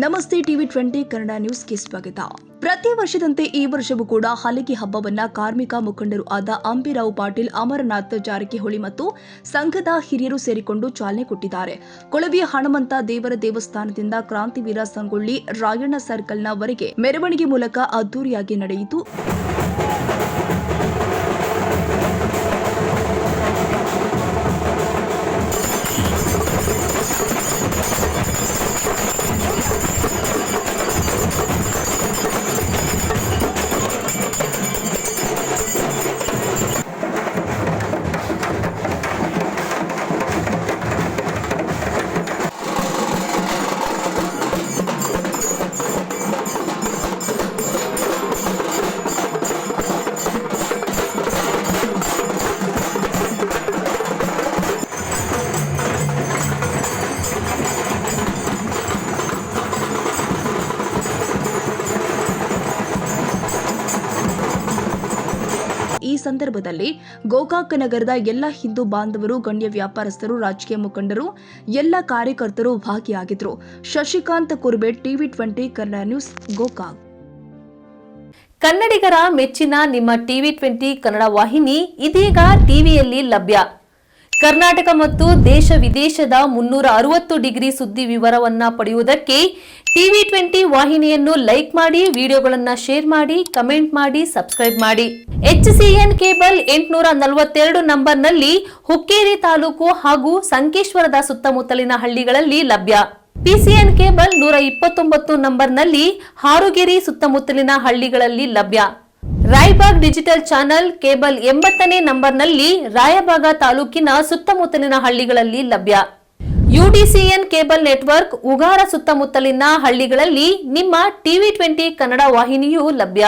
ನಮಸ್ತೆ ಟಿವಿ 20 ಕನ್ನಡ ನ್ಯೂಸ್ಗೆ ಸ್ವಾಗತ. ಪ್ರತಿ ವರ್ಷದಂತೆ ಈ ವರ್ಷವೂ ಕೂಡ ಹಲಿಗೆ ಹಬ್ಬವನ್ನ ಕಾರ್ಮಿಕ ಮುಖಂಡರು ಆದ ಅಂಬಿರಾವ್ ಪಾಟೀಲ್, ಅಮರನಾಥ್ ಜಾರಕಿಹೊಳಿ ಮತ್ತು ಸಂಘದ ಹಿರಿಯರು ಸೇರಿಕೊಂಡು ಚಾಲನೆ ಕೊಟ್ಟಿದ್ದಾರೆ. ಕೊಳವಿಯ ಹನುಮಂತ ದೇವರ ದೇವಸ್ಥಾನದಿಂದ ಕ್ರಾಂತಿವೀರ ಸಂಗೊಳ್ಳಿ ರಾಯಣ್ಣ ಸರ್ಕಲ್ನವರೆಗೆ ಮೆರವಣಿಗೆ ಮೂಲಕ ಅದ್ದೂರಿಯಾಗಿ ನಡೆಯಿತು. ಈ ಸಂದರ್ಭದಲ್ಲಿ ಗೋಕಾಕ್ ನಗರದ ಎಲ್ಲ ಹಿಂದೂ ಬಾಂಧವರು, ಗಣ್ಯ ವ್ಯಾಪಾರಸ್ಥರು, ರಾಜಕೀಯ ಮುಖಂಡರು, ಎಲ್ಲ ಕಾರ್ಯಕರ್ತರು ಭಾಗಿಯಾಗಿದ್ದರು. Shashikant Kurbet, TV 20 Kannada news, Gokak. ಕನ್ನಡಿಗರ ಮೆಚ್ಚಿನ ನಿಮ್ಮ ಟಿವಿ 20 ಕನ್ನಡ ವಾಹಿನಿ ಇದೀಗ ಟಿವಿಯಲ್ಲಿ ಲಭ್ಯ. ಕರ್ನಾಟಕ ಮತ್ತು ದೇಶ ವಿದೇಶದ 360 ಡಿಗ್ರಿ ಸುದ್ದಿ ವಿವರವನ್ನ ಪಡೆಯುವುದಕ್ಕೆ ಟಿವಿ 20 ವಾಹಿನಿಯನ್ನು ಲೈಕ್ ಮಾಡಿ, ವಿಡಿಯೋಗಳನ್ನು ಶೇರ್ ಮಾಡಿ, ಕಮೆಂಟ್ ಮಾಡಿ, ಸಬ್ಸ್ಕ್ರೈಬ್ ಮಾಡಿ. HCN ಕೇಬಲ್ 842 ನಂಬರ್ನಲ್ಲಿ ಹುಕ್ಕೇರಿ ತಾಲೂಕು ಹಾಗೂ ಸಂಕೇಶ್ವರದ ಸುತ್ತಮುತ್ತಲಿನ ಹಳ್ಳಿಗಳಲ್ಲಿ ಲಭ್ಯ. PCN ಕೇಬಲ್ 129 ನಂಬರ್ನಲ್ಲಿ ಹಾರುಗೆರೆ ಸುತ್ತಮುತ್ತಲಿನ ಹಳ್ಳಿಗಳಲ್ಲಿ ಲಭ್ಯ. ರಾಯಬಾಗ್ ಡಿಜಿಟಲ್ ಚಾನೆಲ್ ಕೇಬಲ್ 80ನೇ ನಂಬರ್ನಲ್ಲಿ ರಾಯಬಾಗ ತಾಲೂಕಿನ ಸುತ್ತಮುತ್ತಲಿನ ಹಳ್ಳಿಗಳಲ್ಲಿ ಲಭ್ಯ. UDCN ಕೇಬಲ್ ನೆಟ್ವರ್ಕ್ ಉಗಾರ ಸುತ್ತಮುತ್ತಲಿನ ಹಳ್ಳಿಗಳಲ್ಲಿ ನಿಮ್ಮ ಟಿವಿ 20 ಕನ್ನಡ ವಾಹಿನಿಯೂ ಲಭ್ಯ.